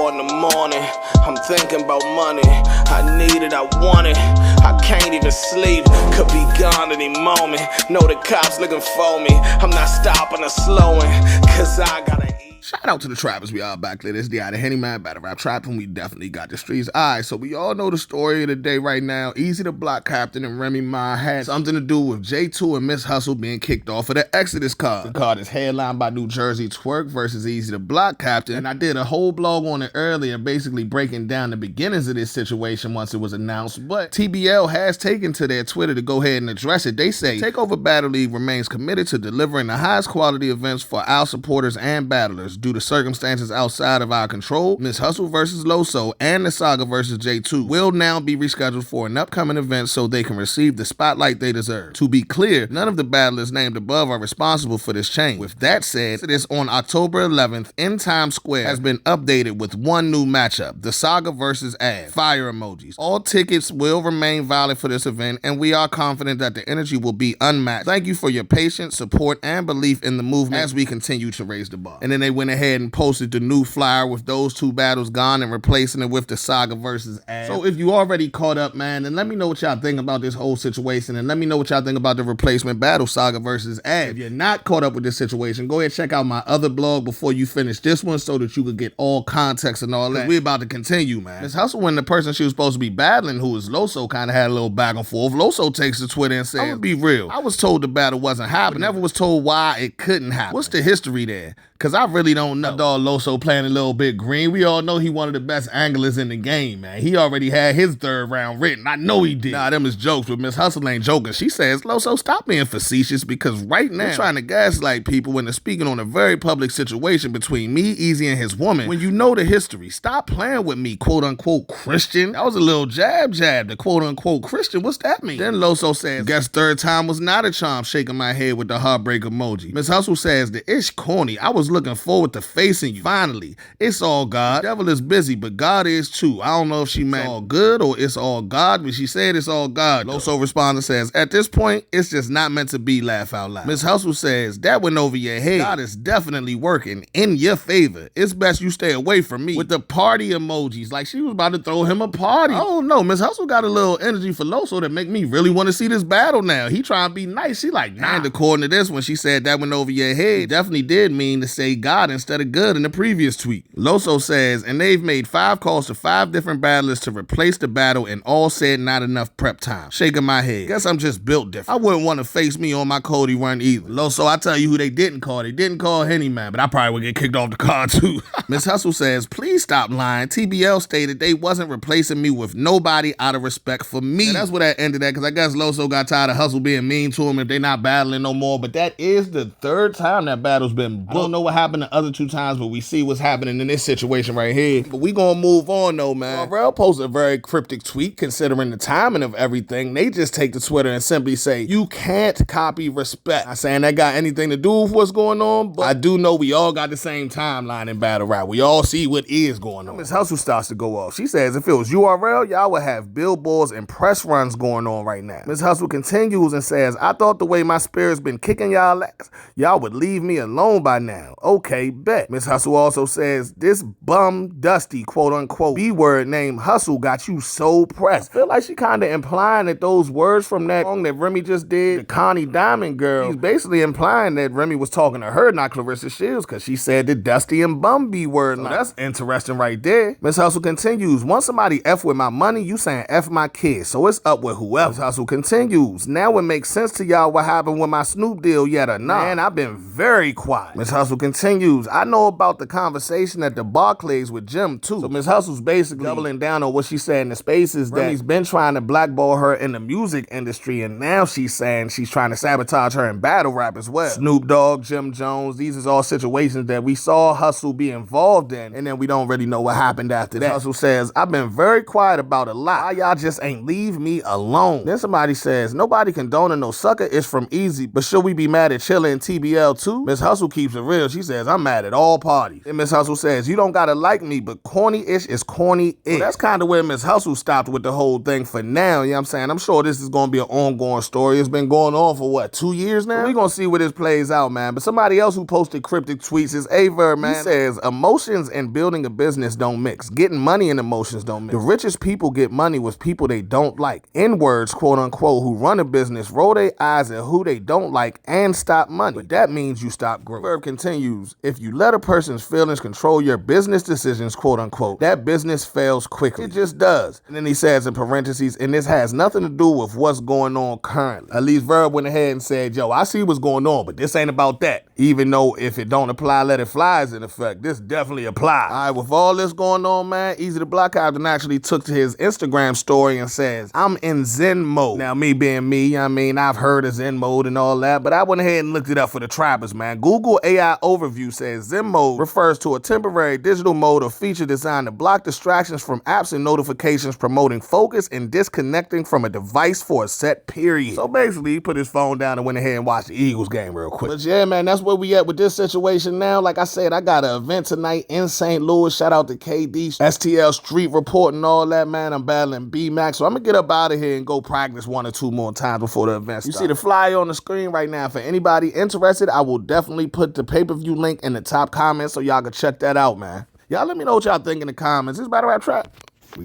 4 in the morning. I'm thinking about money. I need it, I want it. I can't even sleep. Could be gone any moment. Know the cops looking for me. I'm not stopping or slowing, cause I gotta eat. Shout out to the trappers, we all back there. This the Henny Man Battle Rap Trap, and we definitely got the streets. Alright, so we all know the story of the day right now. Eazy the Block Captain and Remy Ma had something to do with J2 and Miss Hustle being kicked off of the Exodus card. The card is headlined by New Jersey Twerk versus Eazy the Block Captain, and I did a whole blog on it earlier, basically breaking down the beginnings of this situation once it was announced, but TBL has taken to their Twitter to go ahead and address it. They say, Takeover Battle League remains committed to delivering the highest quality events for our supporters and battlers. Due to circumstances outside of our control, Miss Hustle versus Loso and the Saga versus J2 will now be rescheduled for an upcoming event so they can receive the spotlight they deserve. To be clear, none of the battlers named above are responsible for this change. With that said, this on October 11th in Times Square has been updated with one new matchup, the Saga versus Av. Fire emojis. All tickets will remain valid for this event, and we are confident that the energy will be unmatched. Thank you for your patience, support, and belief in the movement as we continue to raise the bar. And then they went ahead and posted the new flyer with those two battles gone and replacing it with the Saga versus Av. So if you already caught up, man, then let me know what y'all think about this whole situation, and let me know what y'all think about the replacement battle, Saga versus Av. If you're not caught up with this situation, go ahead and check out my other blog before you finish this one so that you could get all context and all that. We're about to continue, man. Miss Hustle, when the person she was supposed to be battling, who was Loso, kind of had a little back and forth. Loso takes to Twitter and says, I'm gonna be real, I was told the battle wasn't happening, never was told why it couldn't happen. What's the history there? Cause I really don't know. Dog Loso playing a little bit green. We all know he one of the best anglers in the game, man. He already had his third round written. I know he did. Nah, them is jokes, but Miss Hustle ain't joking. She says, Loso, stop being facetious, because right now you're trying to gaslight people when they're speaking on a very public situation between me, Eazy, and his woman. When you know the history, stop playing with me, quote unquote Christian. That was a little jab. The quote unquote Christian. What's that mean? Then Loso says, guess third time was not a charm, shaking my head with the heartbreak emoji. Miss Hustle says, the ish corny. I was looking forward to facing you. Finally, it's all God. The devil is busy, but God is too. I don't know if she meant all good or it's all God, but she said it's all God. Loso responds and says, at this point, it's just not meant to be, laugh out loud. Miss Hustle says, that went over your head. God is definitely working in your favor. It's best you stay away from me. With the party emojis, like she was about to throw him a party. Oh no, Miss Hustle got a little energy for Loso that make me really want to see this battle now. He trying to be nice. She like, nah. And according to this, when she said that went over your head, it definitely did mean to say God instead of good in the previous tweet. Loso says, and they've made 5 calls to 5 different battlers to replace the battle, and all said not enough prep time. Shaking my head. Guess I'm just built different. I wouldn't want to face me on my Cody run either. Loso, I tell you who they didn't call. They didn't call Henny Man, but I probably would get kicked off the card too. Miss Hustle says, please stop lying. TBL stated they wasn't replacing me with nobody out of respect for me. And that's where that ended at, because I guess Loso got tired of Hustle being mean to him if they not battling no more. But that is the 3rd time that battle's been booked. I don't know what happened the other 2 times, but we see what's happening in this situation right here. But we gonna move on though, man. Rel posted a very cryptic tweet considering the timing of everything. They just take to Twitter and simply say, you can't copy respect. Not saying that got anything to do with what's going on, but I do know we all got the same timeline in battle rap. We all see what is going on. Miss Hustle starts to go off. She says, if it was URL, y'all would have billboards and press runs going on right now. Miss Hustle continues and says, I thought the way my spirit's been kicking y'all ass, y'all would leave me alone by now. Okay, bet. Miss Hustle also says, this bum dusty quote unquote B-word named Hustle got you so pressed. I feel like she kind of implying that those words from that song that Remy just did, the Connie Diamond girl, she's basically implying that Remy was talking to her, not Clarissa Shields, because she said the dusty and bum B-word. So that's interesting right there. Miss Hustle continues, once somebody F with my money, you saying F my kids, so it's up with whoever. Miss Hustle continues, now it makes sense to y'all what happened with my Snoop deal yet or not. Man, I've been very quiet. Miss Hustle continues, I know about the conversation at the Barclays with Jim too. So Miss Hustle's basically doubling down on what she said in the spaces that Remy's been trying to blackball her in the music industry, and now she's saying she's trying to sabotage her in battle rap as well. Snoop Dogg, Jim Jones, these is all situations that we saw Hustle be involved in, and then we don't really know what happened after that. Hustle says, I've been very quiet about a lot. Why y'all just ain't leave me alone? Then somebody says, nobody condoning no sucker is from Eazy, but should we be mad at Chilla and TBL too? Miss Hustle keeps it real. She says, I'm mad at all parties. And Miss Hustle says, you don't gotta like me, but corny-ish is corny-ish. So that's kind of where Miss Hustle stopped with the whole thing for now, you know what I'm saying? I'm sure this is gonna be an ongoing story. It's been going on for what, 2 years now? So we gonna see where this plays out, man. But somebody else who posted cryptic tweets is Verb, man. He says, emotions and building a business don't mix. Getting money and emotions don't mix. The richest people get money with people they don't like. N-words, quote unquote, who run a business, roll their eyes at who they don't like and stop money. But that means you stop growth. Verb continues, if you let a person's feelings control your business decisions, quote unquote, that business fails quickly. It just does. And then he says in parentheses, and this has nothing to do with what's going on currently. At least Verb went ahead and said, yo, I see what's going on, but this ain't about that. Even though if it don't apply, let it fly is in effect. This definitely applies. All right, with all this going on, man, Eazy the Block Captain actually took to his Instagram story and says, I'm in Zen mode. Now, me being me, I mean, I've heard of Zen mode and all that, but I went ahead and looked it up for the trappers, man. Google AI overview says Zen mode refers to a temporary digital mode or feature designed to block distractions from apps and notifications, promoting focus and disconnecting from a device for a set period. So basically, he put his phone down and went ahead and watched the Eagles game real quick. But yeah, man, that's where we at with this situation now. Like I said, I got an event tonight in St. Louis. Shout out to KD, STL Street Report and all that, man. I'm battling B-Max, so I'm gonna get up out of here and go practice 1 or 2 more times before the event starts. You see the flyer on the screen right now. For anybody interested, I will definitely put the pay-per-view link in the top comments so y'all can check that out, man. Y'all let me know what y'all think in the comments. This Battle Rap Trap. We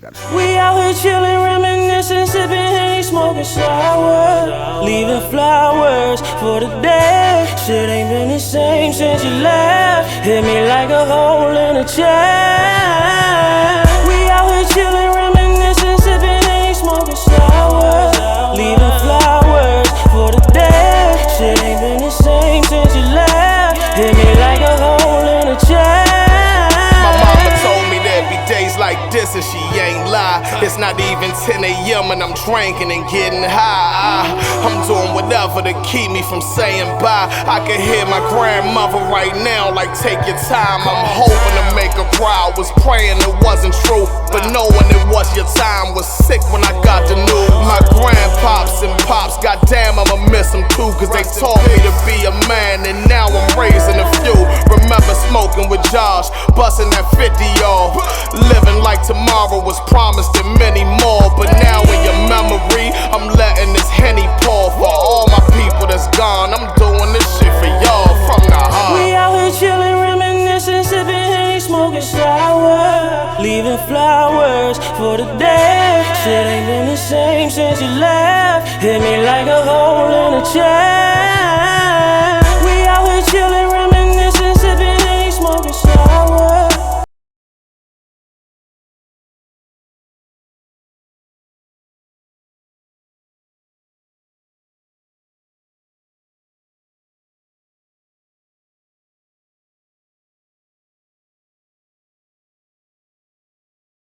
out here chillin', reminiscing, sippin' Henny, smoking sour, leaving flowers for the day. Shit ain't been the same since you left. Hit me like a hole in a chest. We out here chillin', reminiscing, sippin' Henny, smoking sour, leaving flowers for the day. Shit ain't been the same since you left. Hit me like a hole in a chest. Days like this and she ain't lie. It's not even 10 a.m. and I'm drinking and getting high. I'm doing whatever to keep me from saying bye. I can hear my grandmother right now like take your time. I'm hoping to make her cry. I was praying it wasn't true, but knowing it was your time was sick when I got the news. My grandpops and pops, goddamn I'ma miss them too, cause they taught me to be a man and now I'm raising a few. Remember smoking with Josh, busting that 50 y'all. Living like tomorrow was promised and many more. But now in your memory, I'm letting this Henny pour. For all my people that's gone, I'm doing this shit for y'all from the heart. We out here chillin', reminiscing, sippin' Henny, smoking sour, leaving flowers for the day. Shit ain't been the same since you left. Hit me like a hole in a chest.